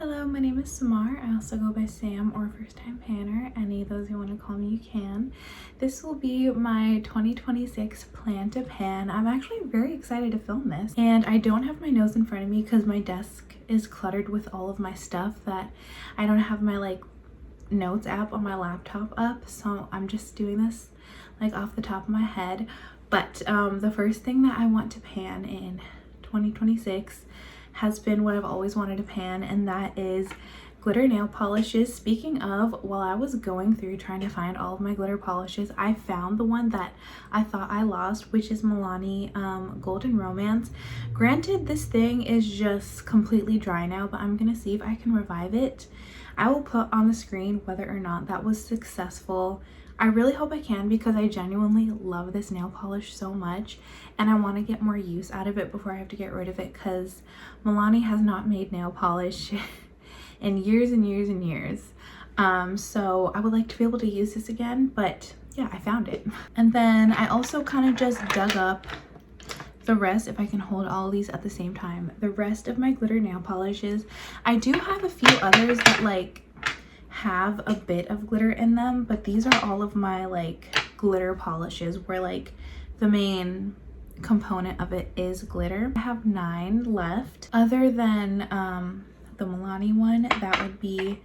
Hello, my name is Samar. I also go by Sam or First Time Panner. Any of those you want to call me, you can. This will be my 2026 plan to pan. I'm actually very excited to film this. And I don't have my nose in front of me because my desk is cluttered with all of my stuff that I don't have my notes app on my laptop up. So I'm just doing this off the top of my head. But the first thing that I want to pan in 2026 has been what I've always wanted to pan, and that is glitter nail polishes. Speaking of, while I was going through trying to find all of my glitter polishes, I found the one that I thought I lost, which is Milani Golden Romance. Granted, this thing is just completely dry now, but I'm gonna see if I can revive it. I will put on the screen whether or not that was successful. I really hope I can because I genuinely love this nail polish so much and I want to get more use out of it before I have to get rid of it, because Milani has not made nail polish in years and years and years. So I would like to be able to use this again, but yeah, I found it. And then I also kind of just dug up the rest, if I can hold all of these at the same time, the rest of my glitter nail polishes. I do have a few others that have a bit of glitter in them, but these are all of my glitter polishes where the main component of it is glitter. I have 9 left. Other than the Milani one, that would be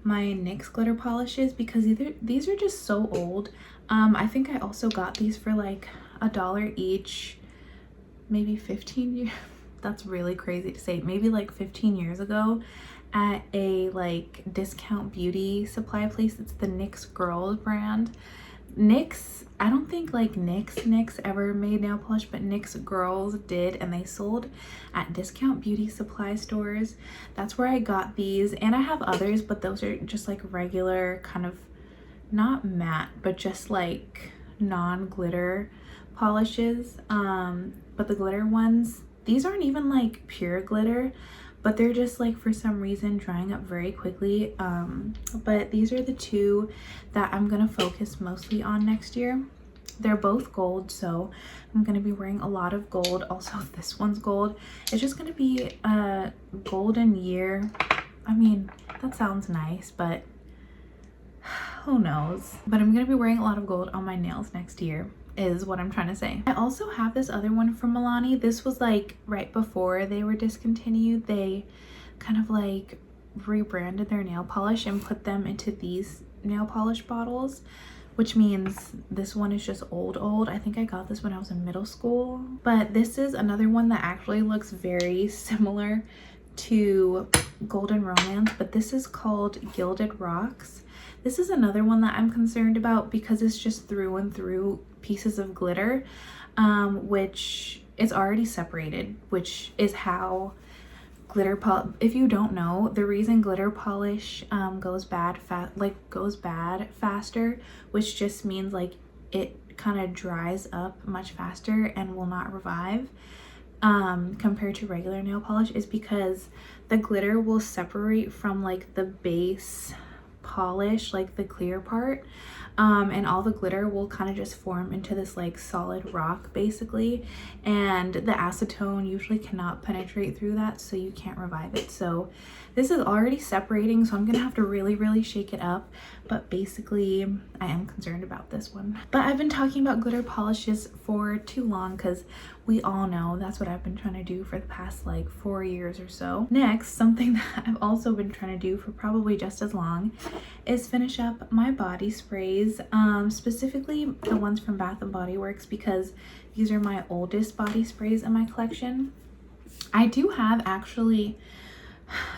my NYX glitter polishes, because these are just so old. I think I also got these for $1 each, maybe 15 years. That's really crazy to say. Maybe 15 years ago at a discount beauty supply place. It's the NYX Girls brand. NYX, I don't think NYX ever made nail polish, but NYX Girls did, and they sold at discount beauty supply stores. That's where I got these, and I have others, but those are just regular kind of, not matte, but just non-glitter polishes. But the glitter ones, these aren't even pure glitter, but they're just for some reason drying up very quickly. But these are the 2 that I'm gonna focus mostly on next year. They're both gold, so I'm gonna be wearing a lot of gold. Also, this one's gold. It's just gonna be a golden year. I mean, that sounds nice, but who knows? But I'm gonna be wearing a lot of gold on my nails next year, is what I'm trying to say. I also have this other one from Milani. This was right before they were discontinued. They kind of rebranded their nail polish and put them into these nail polish bottles, which means this one is just old. I think I got this when I was in middle school. But this is another one that actually looks very similar to Golden Romance, but this is called Gilded Rocks. This is another one that I'm concerned about because it's just through and through pieces of glitter, which is already separated, which is how glitter if you don't know, the reason glitter polish goes bad faster, which just means it kind of dries up much faster and will not revive compared to regular nail polish, is because the glitter will separate from the base polish, the clear part, and all the glitter will kind of just form into this solid rock basically, and the acetone usually cannot penetrate through that, so you can't revive it. So this is already separating, so I'm gonna have to really shake it up. But basically I am concerned about this one. But I've been talking about glitter polishes for too long because we all know that's what I've been trying to do for the past 4 years or so. Next, something that I've also been trying to do for probably just as long is finish up my body sprays, specifically the ones from Bath and Body Works, because these are my oldest body sprays in my collection. I do have actually,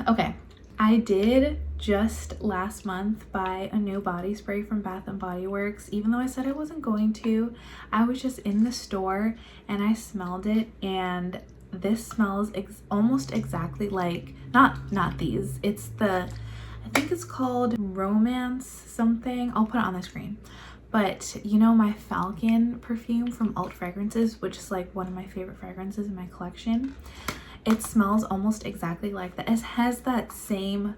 okay, I did just last month buy a new body spray from Bath and Body Works. Even though I said I wasn't going to, I was just in the store and I smelled it, and this smells almost exactly not these. It's the, I think it's called Romance something. I'll put it on the screen. But you know my Falcon perfume from Alt Fragrances, which is one of my favorite fragrances in my collection. It smells almost exactly like that. It has that same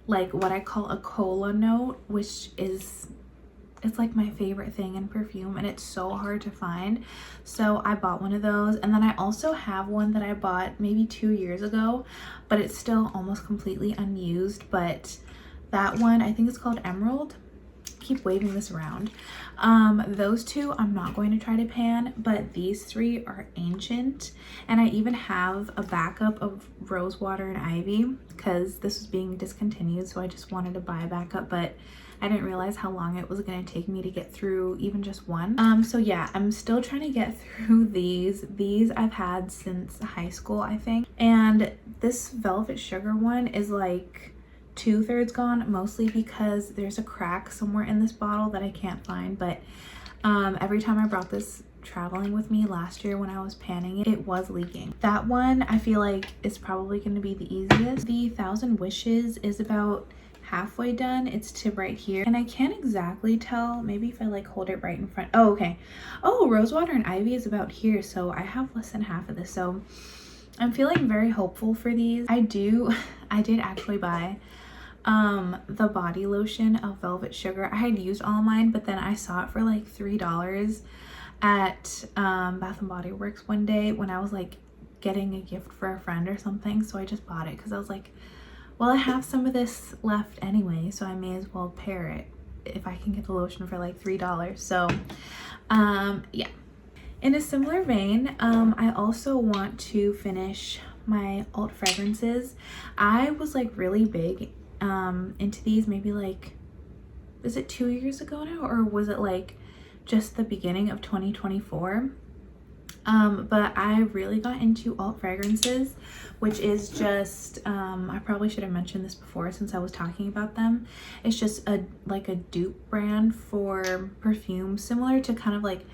what I call a cola note, which is it's like my favorite thing in perfume, and it's so hard to find. So I bought one of those, and then I also have one that I bought maybe 2 years ago, but it's still almost completely unused. But that one, I think it's called Emerald. Keep waving this around. Those two I'm not going to try to pan, but these three are ancient, and I even have a backup of Rosewater and Ivy because this was being discontinued, so I just wanted to buy a backup, but I didn't realize how long it was going to take me to get through even just one. So yeah, I'm still trying to get through these. These I've had since high school, I think, and this Velvet Sugar one is like 2/3 gone, mostly because there's a crack somewhere in this bottle that I can't find. But every time I brought this traveling with me last year when I was panning it, it was leaking. That one I feel like is probably going to be the easiest. The Thousand Wishes is about halfway done. It's to right here, and I can't exactly tell. Maybe if I like hold it right in front. Oh, okay. Oh, Rosewater and Ivy is about here, so I have less than half of this, so I'm feeling very hopeful for these. I did actually buy the body lotion of Velvet Sugar. I had used all mine, but then I saw it for like $3 at Bath and Body Works one day when I was like getting a gift for a friend or something, so I just bought it because I was like, well, I have some of this left anyway, so I may as well pair it if I can get the lotion for like $3. So yeah. In a similar vein, I also want to finish my alt fragrances. I was like really big into these maybe like, is it 2 years ago now, or was it like just the beginning of 2024? But I really got into alt fragrances, which is just I probably should have mentioned this before since I was talking about them. It's just like a dupe brand for perfume, similar to kind of like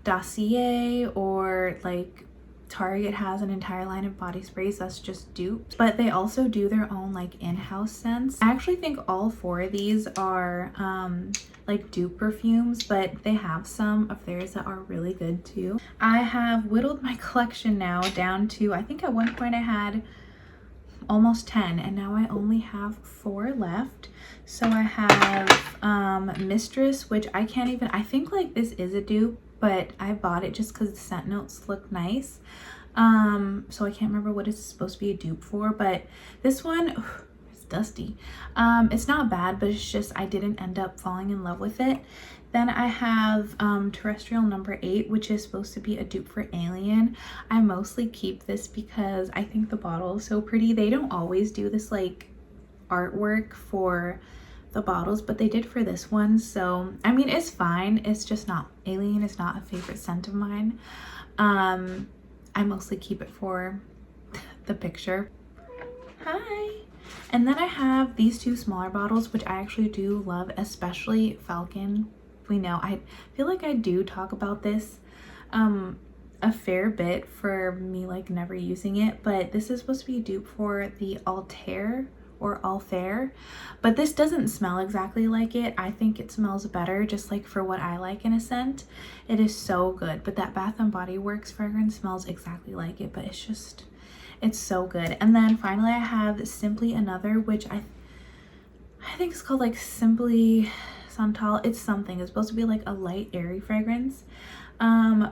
Dossier, or like Target has an entire line of body sprays that's just dupes, but they also do their own like in-house scents. I actually think all 4 of these are like dupe perfumes, but they have some of theirs that are really good too. I have whittled my collection now down to, I think at one point I had almost 10, and now I only have 4 left. So I have Mistress, which I can't even, I think like this is a dupe, but I bought it just because the scent notes look nice. So I can't remember what it's supposed to be a dupe for, but this one, it's dusty. It's not bad, but it's just I didn't end up falling in love with it. Then I have Terrestrial number 8, which is supposed to be a dupe for Alien. I mostly keep this because I think the bottle is so pretty. They don't always do this like artwork for the bottles, but they did for this one. So I mean, it's fine. It's just not, Alien is not a favorite scent of mine. I mostly keep it for the picture. Hi. And then I have these 2 smaller bottles, which I actually do love, especially Falcon. We know, I feel like I do talk about this a fair bit for me like never using it, but this is supposed to be a dupe for the Altair or Alfair, but this doesn't smell exactly like it. I think it smells better, just like for what I like in a scent. It is so good, but that Bath and Body Works fragrance smells exactly like it, but it's so good. And then finally I have Simply Another, which I think it's called like Simply Santal. It's something, it's supposed to be like a light airy fragrance,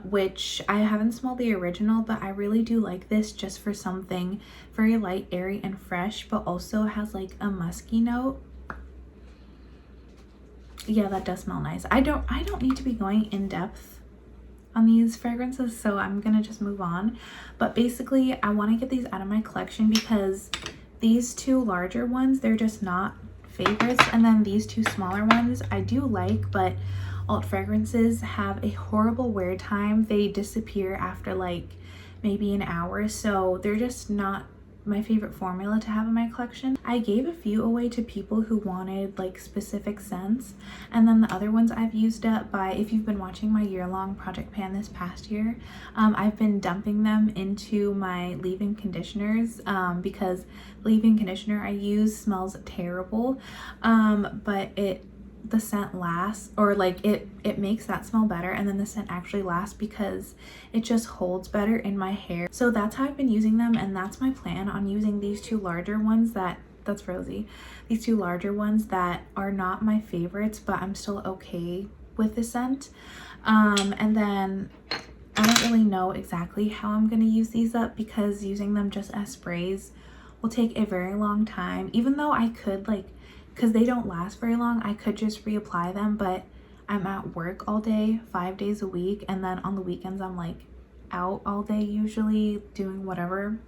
which I haven't smelled the original, but I really do like this just for something very light, airy, and fresh, but also has like a musky note. Yeah, that does smell nice. I don't need to be going in depth on these fragrances, so I'm gonna just move on. But basically I want to get these out of my collection because these 2 larger ones, they're just not favorites, and then these 2 smaller ones I do like, but alt fragrances have a horrible wear time. They disappear after like maybe an hour, so they're just not my favorite formula to have in my collection. I gave a few away to people who wanted like specific scents, and then the other ones I've used up by, if you've been watching my year-long project pan this past year, I've been dumping them into my leave-in conditioners because the leave-in conditioner I use smells terrible, but the scent lasts, or like it makes that smell better, and then the scent actually lasts because it just holds better in my hair. So that's how I've been using them, and that's my plan on using these 2 larger ones that's Rosie. These 2 larger ones that are not my favorites, but I'm still okay with the scent. And then I don't really know exactly how I'm going to use these up because using them just as sprays will take a very long time. Even though I could, like, because they don't last very long, I could just reapply them, but I'm at work all day, 5 days a week, and then on the weekends I'm like out all day usually doing whatever.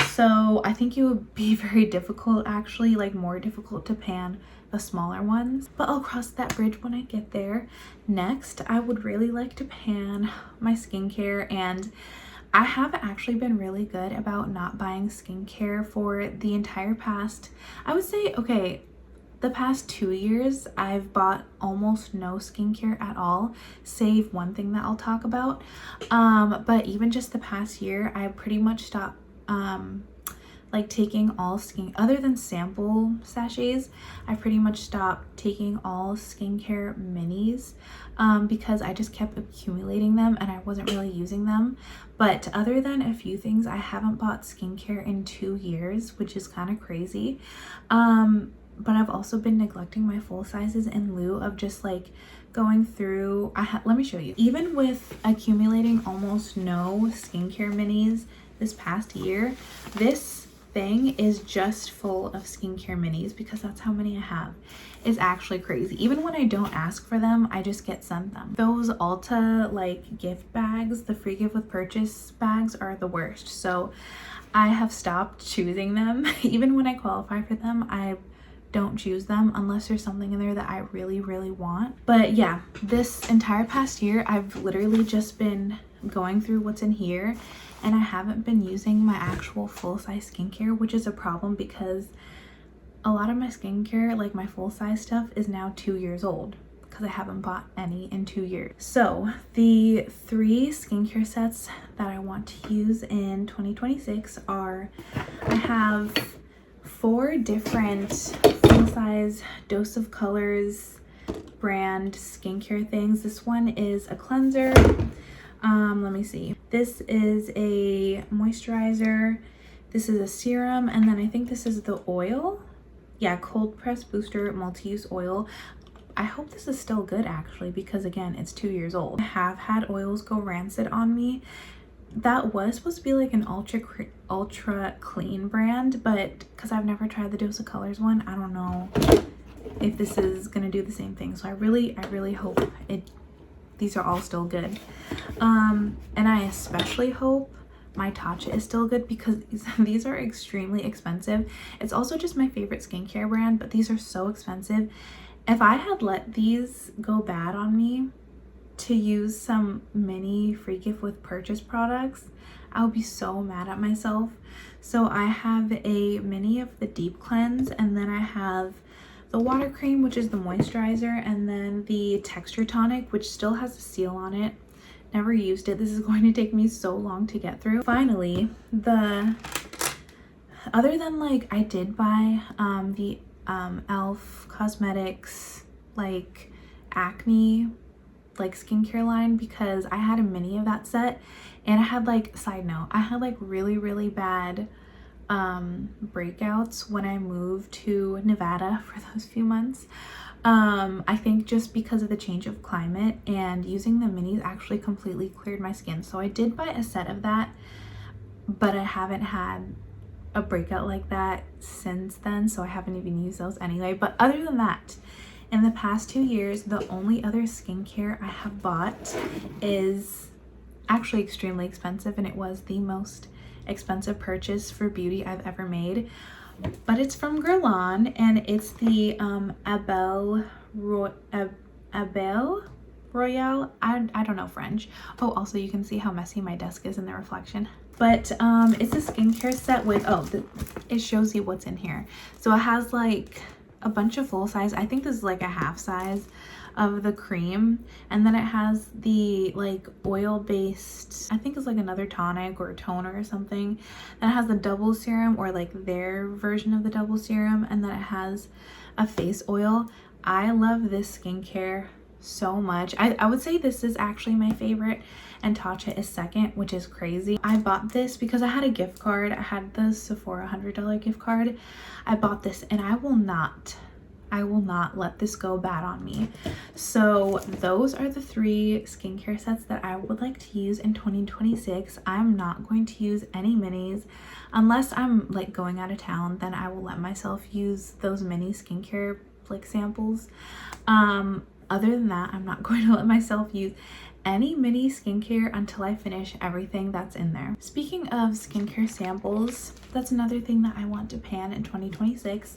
So I think it would be very difficult, actually, like more difficult to pan the smaller ones, but I'll cross that bridge when I get there. Next, I would really like to pan my skincare, and I have actually been really good about not buying skincare for the entire past, I would say, okay, the past 2 years, I've bought almost no skincare at all, save one thing that I'll talk about. But even just the past year, I pretty much stopped like taking all other than sample sachets. I pretty much stopped taking all skincare minis because I just kept accumulating them and I wasn't really using them. But other than a few things, I haven't bought skincare in 2 years, which is kind of crazy. But I've also been neglecting my full sizes in lieu of just like going through, let me show you. Even with accumulating almost no skincare minis this past year, this thing is just full of skincare minis because that's how many I have. It's actually crazy. Even when I don't ask for them, I just get sent them. Those Ulta like gift bags, the free gift with purchase bags, are the worst. So I have stopped choosing them. Even when I qualify for them, I don't choose them unless there's something in there that I really, really want. But yeah, this entire past year, I've literally just been going through what's in here, and I haven't been using my actual full-size skincare, which is a problem because a lot of my skincare, like my full-size stuff, is now 2 years old because I haven't bought any in 2 years. So the 3 skincare sets that I want to use in 2026 are, I have 4 different full-size Dose of Colors brand skincare things. This one is a cleanser. Let me see. This is a moisturizer. This is a serum, and then I think this is the oil. Yeah, cold press booster multi-use oil. I hope this is still good actually because again, it's 2 years old. I have had oils go rancid on me. That was supposed to be like an ultra clean brand, but because I've never tried the Dose of Colors one, I don't know if this is gonna do the same thing. So I really hope these are all still good. And I especially hope my Tatcha is still good because these are extremely expensive. It's also just my favorite skincare brand, but these are so expensive. If I had let these go bad on me to use some mini free gift with purchase products, I would be so mad at myself. So I have a mini of the deep cleanse, and then I have the water cream, which is the moisturizer, and then the texture tonic, which still has a seal on it. Never used it. This is going to take me so long to get through. Finally, other than like I did buy the e.l.f. Cosmetics like acne like skincare line because I had a mini of that set, and I had like, side note, I had like really bad breakouts when I moved to Nevada for those few months. I think just because of the change of climate, and using the minis actually completely cleared my skin. So I did buy a set of that, but I haven't had a breakout like that since then, so I haven't even used those anyway. But other than that, in the past 2 years, the only other skincare I have bought is actually extremely expensive, and it was the most expensive purchase for beauty I've ever made. But it's from Guerlain, and it's the Abel Royale. I don't know French. Oh, also you can see how messy my desk is in the reflection. But it's a skincare set with, it shows you what's in here. So it has like a bunch of full size, I think this is like a half size of the cream, and then it has the like oil based, I think it's like another tonic or toner or something, that has the double serum, or like their version of the double serum, and then it has a face oil. I love this skincare so much. I would say this is actually my favorite, and Tatcha is second, which is crazy. I bought this because I had a gift card. I had the Sephora $100 gift card. I bought this, and I will not I will not let this go bad on me. So those are the 3 skincare sets that I would like to use in 2026. I'm not going to use any minis unless I'm like going out of town. Then I will let myself use those mini skincare like samples. Other than that, I'm not going to let myself use any mini skincare until I finish everything that's in there. Speaking of skincare samples, that's another thing that I want to pan in 2026.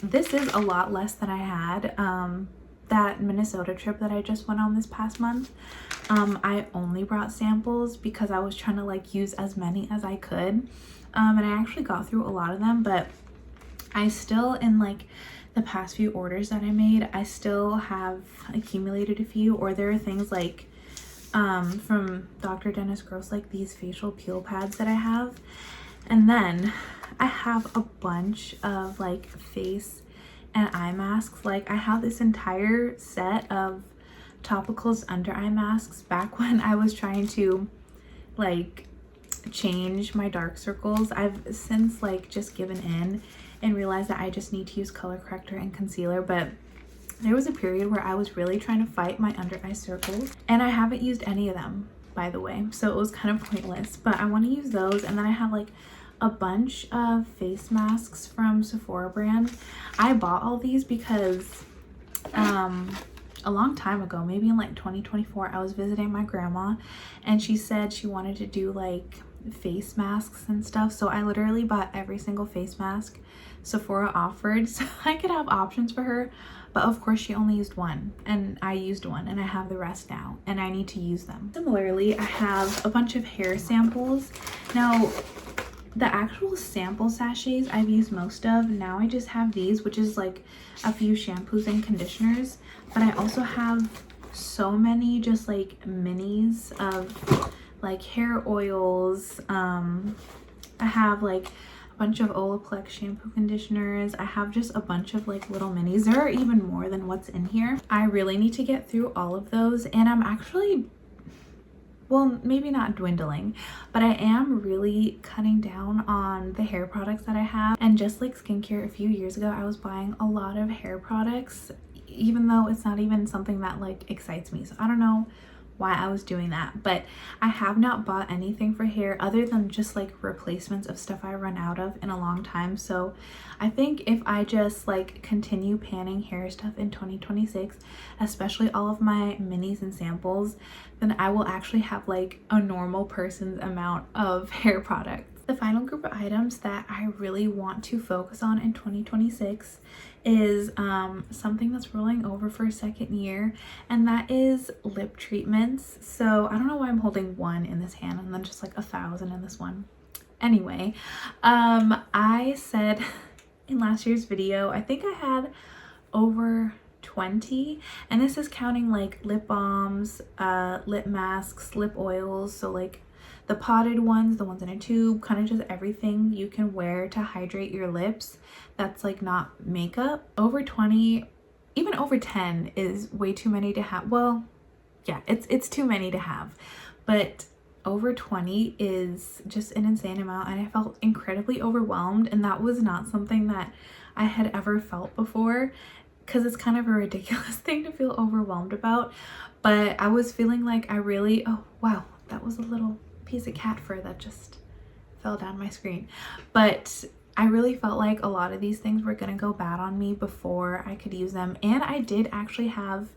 This is a lot less than I had. That Minnesota trip that I just went on this past month, I only brought samples because I was trying to like use as many as I could. And I actually got through a lot of them, but I still, in like the past few orders that I made, I still have accumulated a few, or there are things like from Dr. Dennis Gross, like these facial peel pads that I have. And then I have a bunch of like face and eye masks. Like I have this entire set of topicals under eye masks back when I was trying to like change my dark circles. I've since like just given in and realized that I just need to use color corrector and concealer, but there was a period where I was really trying to fight my under eye circles, and I haven't used any of them, by the way, so it was kind of pointless. But I want to use those. And then I have like a bunch of face masks from Sephora brand. I bought all these because a long time ago, maybe in like 2024, I was visiting my grandma and she said she wanted to do like face masks and stuff, so I literally bought every single face mask Sephora offered so I could have options for her. But of course she only used one, and I used one, and I have the rest now, and I need to use them. Similarly, I have a bunch of hair samples. Now the actual sample sachets I've used most of. Now I just have these, which is like a few shampoos and conditioners, but I also have so many just like minis of like hair oils. I have like a bunch of Olaplex shampoo conditioners. I have just a bunch of like little minis. There are even more than what's in here. I really need to get through all of those, and I'm actually, well, maybe not dwindling, but I am really cutting down on the hair products that I have. And just like skincare, a few years ago I was buying a lot of hair products, even though it's not even something that like excites me. So I don't know why I was doing that, but I have not bought anything for hair other than just like replacements of stuff I run out of in a long time. So I think if I just like continue panning hair stuff in 2026, especially all of my minis and samples, then I will actually have like a normal person's amount of hair products. The final group of items that I really want to focus on in 2026 is something that's rolling over for a second year, and that is lip treatments. So I don't know why I'm holding one in this hand and then just like 1,000 in this one. Anyway, I said in last year's video, I think I had over 20, and this is counting like lip balms, lip masks, lip oils, so like the potted ones, the ones in a tube, kind of just everything you can wear to hydrate your lips that's like not makeup. Over 20, even over 10 is way too many to have. Well, yeah, it's too many to have, but over 20 is just an insane amount, and I felt incredibly overwhelmed, and that was not something that I had ever felt before, because it's kind of a ridiculous thing to feel overwhelmed about. But I was feeling like I really, oh wow, that was a little piece of cat fur that just fell down my screen. But I really felt like a lot of these things were gonna go bad on me before I could use them. And I did actually have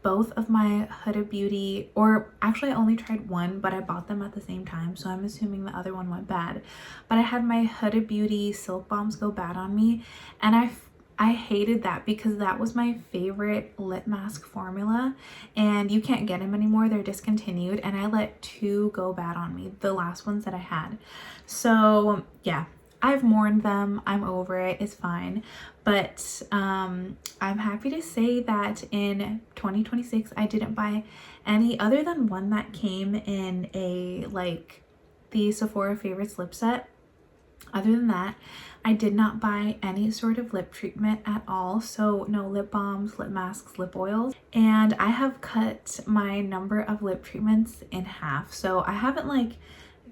both of my Huda Beauty, or actually I only tried one, but I bought them at the same time, so I'm assuming the other one went bad. But I had my Huda Beauty Silk Bombs go bad on me, and I hated that because that was my favorite lip mask formula, and you can't get them anymore, they're discontinued, and I let 2 go bad on me, the last ones that I had. So yeah, I've mourned them, I'm over it, it's fine. But I'm happy to say that in 2026 I didn't buy any, other than one that came in a like the Sephora Favorites lip set. Other than that, I did not buy any sort of lip treatment at all. So no lip balms, lip masks, lip oils. And I have cut my number of lip treatments in half. So I haven't like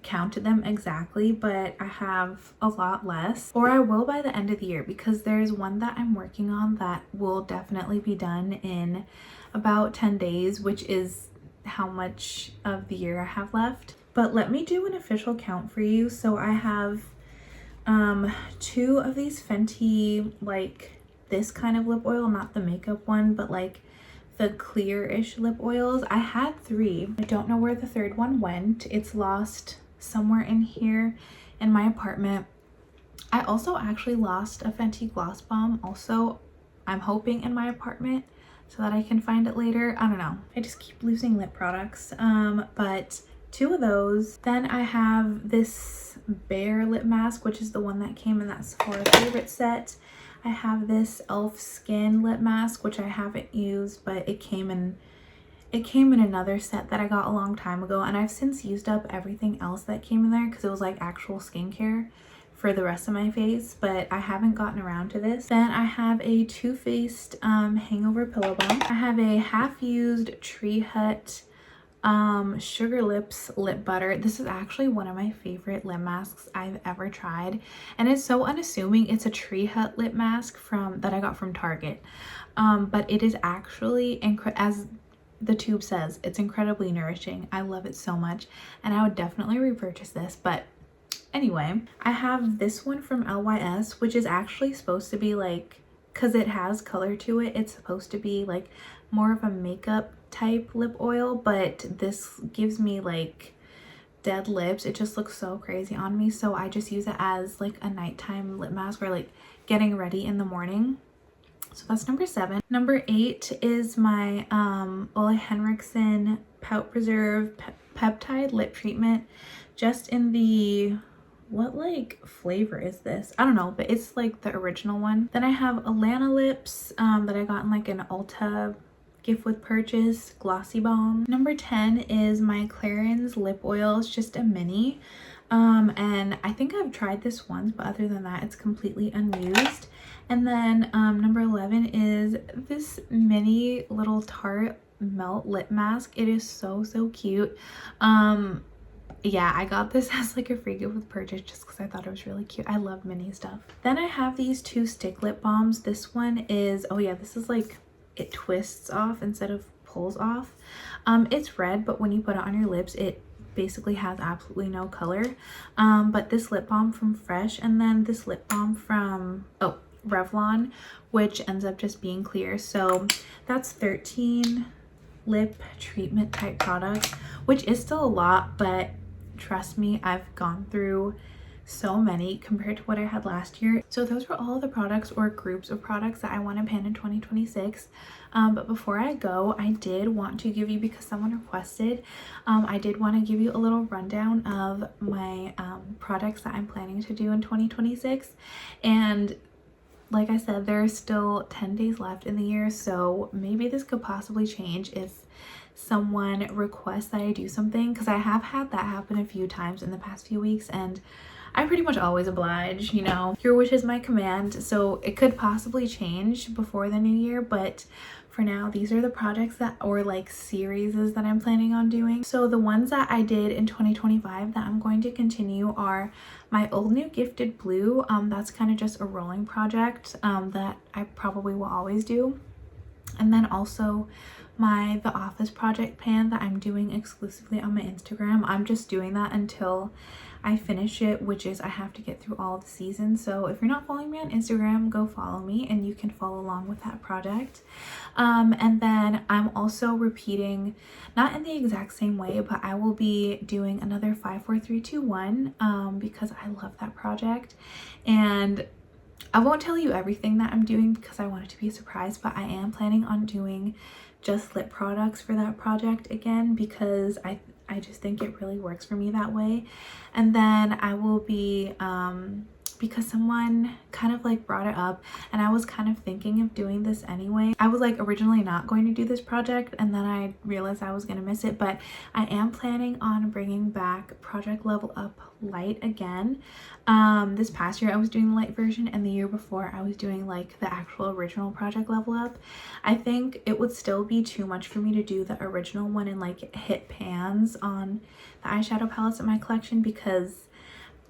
counted them exactly, but I have a lot less, or I will by the end of the year, because there's one that I'm working on that will definitely be done in about 10 days, which is how much of the year I have left. But let me do an official count for you. So I have 2 of these Fenty, like this kind of lip oil, not the makeup one, but like the clear-ish lip oils. I had 3. I don't know where the 3rd one went. It's lost somewhere in here in my apartment. I also actually lost a Fenty Gloss Bomb also, I'm hoping, in my apartment, so that I can find it later. I don't know. I just keep losing lip products. But 2 of those. Then I have this Bare lip mask, which is the one that came in that Sephora favorite set. I have this e.l.f. Skin lip mask, which I haven't used, but it came in another set that I got a long time ago, and I've since used up everything else that came in there because it was like actual skincare for the rest of my face, but I haven't gotten around to this. Then I have a Too Faced Hangover Pillow Balm. I have a half-used Tree Hut Sugar Lips lip butter. This is actually one of my favorite lip masks I've ever tried, and it's so unassuming. It's a Tree Hut lip mask that I got from Target, but it is actually, as the tube says, it's incredibly nourishing. I love it so much, and I would definitely repurchase this. But anyway, I have this one from LYS, which is actually supposed to be like, because it has color to it, it's supposed to be like more of a makeup type lip oil, but this gives me like dead lips. It just looks so crazy on me, so I just use it as like a nighttime lip mask or like getting ready in the morning. So that's number 7. Number 8 is my Ole Henriksen Pout Preserve Peptide Lip Treatment, just in the, what like flavor is this? I don't know, but it's like the original one. Then I have Alana Lips that I got in like an Ulta gift with purchase glossy balm. Number 10 is my Clarins lip oil. It's just a mini, and I think I've tried this once, but other than that, it's completely unused. And then number 11 is this mini little Tarte Melt lip mask. It is so cute. Yeah, I got this as like a free gift with purchase just because I thought it was really cute. I love mini stuff. Then I have these 2 stick lip balms. This one is, oh yeah, this is like, it twists off instead of pulls off. It's red, but when you put it on your lips, it basically has absolutely no color. But this lip balm from Fresh, and then this lip balm from Revlon, which ends up just being clear. So that's 13 lip treatment type products, which is still a lot, but trust me, I've gone through so many compared to what I had last year. So those were all the products or groups of products that I want to pan in 2026. But before I go, I did want to give you, because someone requested, I did want to give you a little rundown of my products that I'm planning to do in 2026. And like I said, there are still 10 days left in the year, so maybe this could possibly change if someone requests that I do something, because I have had that happen a few times in the past few weeks, and I pretty much always oblige, you know. Your wish is my command, so it could possibly change before the new year, but for now, these are the projects that, or like series that I'm planning on doing. So the ones that I did in 2025 that I'm going to continue are my Old New Gifted Blue. That's kind of just a rolling project that I probably will always do. And then also my The Office project pan that I'm doing exclusively on my Instagram. I'm just doing that until I finish it, which is I have to get through all the seasons. So if you're not following me on Instagram, go follow me and you can follow along with that project. And then I'm also repeating, not in the exact same way, but I will be doing another 5 4 3 2 1 because I love that project. And I won't tell you everything that I'm doing because I want it to be a surprise, but I am planning on doing just lip products for that project again, because I just think it really works for me that way. And then I will be because someone kind of like brought it up, and I was kind of thinking of doing this anyway. I was like originally not going to do this project, and then I realized I was going to miss it, but I am planning on bringing back Project Level Up Light again. This past year I was doing the light version, and the year before I was doing like the actual original Project Level Up. I think it would still be too much for me to do the original one and like hit pans on the eyeshadow palettes in my collection, because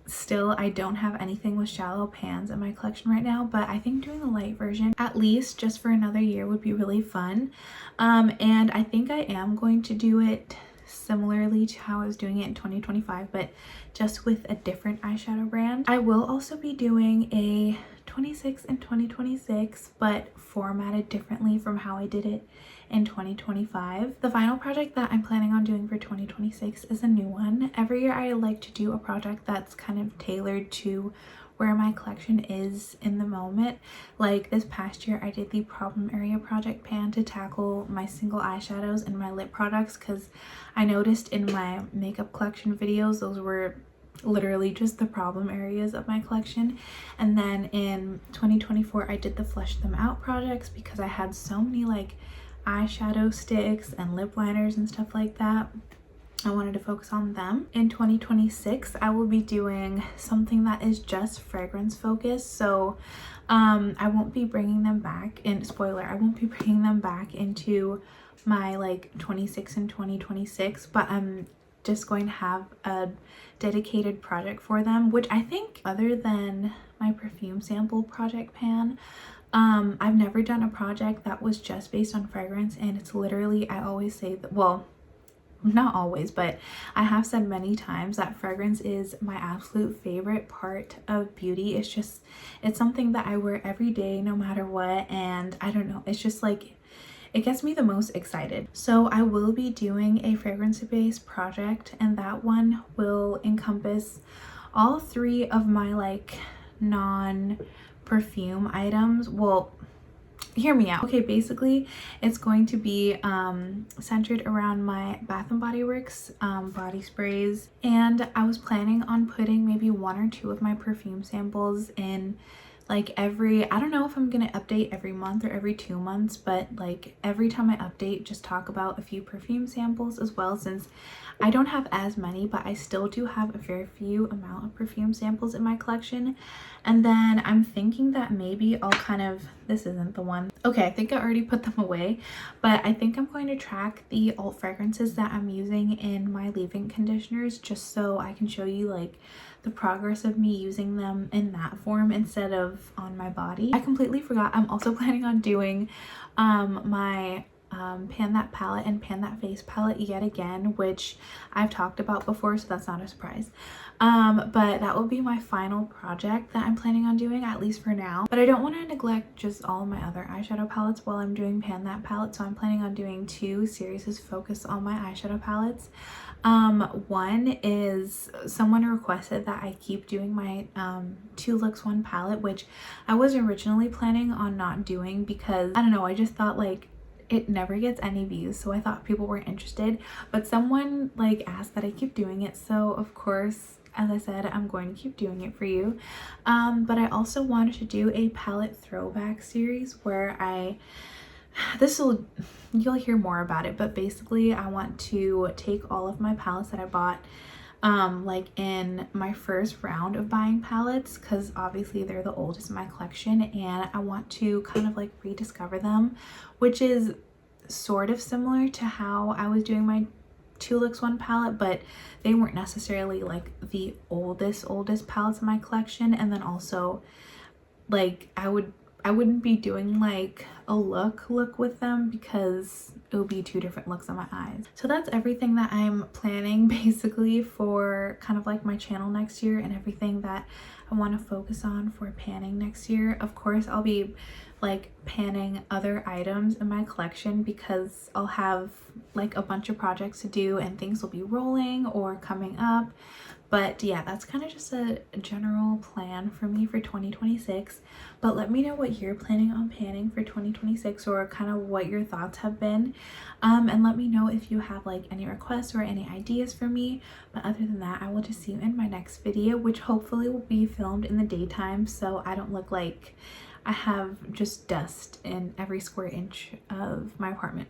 still I don't have anything with shallow pans in my collection right now. But I think doing the light version at least just for another year would be really fun. And I think I am going to do it similarly to how I was doing it in 2025, but just with a different eyeshadow brand. I will also be doing a 26 and 2026, but formatted differently from how I did it in 2025. The final project that I'm planning on doing for 2026 is a new one. Every year I like to do a project that's kind of tailored to where my collection is in the moment. Like this past year I did the problem area project pan to tackle my single eyeshadows and my lip products, because I noticed in my makeup collection videos those were literally just the problem areas of my collection. And then in 2024 I did the flesh them out projects because I had so many like eyeshadow sticks and lip liners and stuff like that. I wanted to focus on them. In 2026 I will be doing something that is just fragrance focused, so I won't be bringing them back in, spoiler, I won't be bringing them back into my like 26 and 2026, but I'm just going to have a dedicated project for them, which I think, other than my perfume sample project pan, I've never done a project that was just based on fragrance. And it's literally, I always say that, well, not always, but I have said many times that fragrance is my absolute favorite part of beauty. It's just, it's something that I wear every day no matter what, and I don't know, it's just like, it gets me the most excited. So I will be doing a fragrance-based project, and that one will encompass all three of my like non-perfume items. Well, hear me out. Okay, basically it's going to be centered around my Bath and Body Works body sprays, and I was planning on putting maybe 1 or 2 of my perfume samples in like every, I don't know if I'm gonna update every month or every 2 months, but like every time I update, just talk about a few perfume samples as well, since I don't have as many, but I still do have a very few amount of perfume samples in my collection. And then I'm thinking that maybe I'll kind of, this isn't the one. Okay, I think I already put them away, but I think I'm going to track the alt fragrances that I'm using in my leave-in conditioners, just so I can show you like the progress of me using them in that form instead of on my body. I completely forgot, I'm also planning on doing my Pan That palette and Pan That face palette yet again, which I've talked about before, so that's not a surprise. But that will be my final project that I'm planning on doing, at least for now. But I don't want to neglect just all my other eyeshadow palettes while I'm doing Pan That palette, so I'm planning on doing 2 series focused on my eyeshadow palettes. One is, someone requested that I keep doing my 2 looks 1 palette, which I was originally planning on not doing because, I don't know, I just thought like it never gets any views, so I thought people weren't interested. But someone like asked that I keep doing it, so of course, as I said, I'm going to keep doing it for you. But I also wanted to do a palette throwback series where you'll hear more about it, but basically I want to take all of my palettes that I bought like in my first round of buying palettes, because obviously they're the oldest in my collection, and I want to kind of like rediscover them, which is sort of similar to how I was doing my 2 looks 1 palette, but they weren't necessarily like the oldest palettes in my collection. And then also like I wouldn't be doing like a look with them because it would be 2 different looks on my eyes. So that's everything that I'm planning basically for kind of like my channel next year, and everything that I want to focus on for panning next year. Of course, I'll be like panning other items in my collection because I'll have like a bunch of projects to do and things will be rolling or coming up. But yeah, that's kind of just a general plan for me for 2026. But let me know what you're planning on panning for 2026, or kind of what your thoughts have been. And let me know if you have like any requests or any ideas for me. But other than that, I will just see you in my next video, which hopefully will be filmed in the daytime so I don't look like I have just dust in every square inch of my apartment.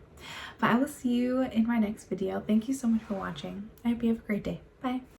But I will see you in my next video. Thank you so much for watching. I hope you have a great day. Bye.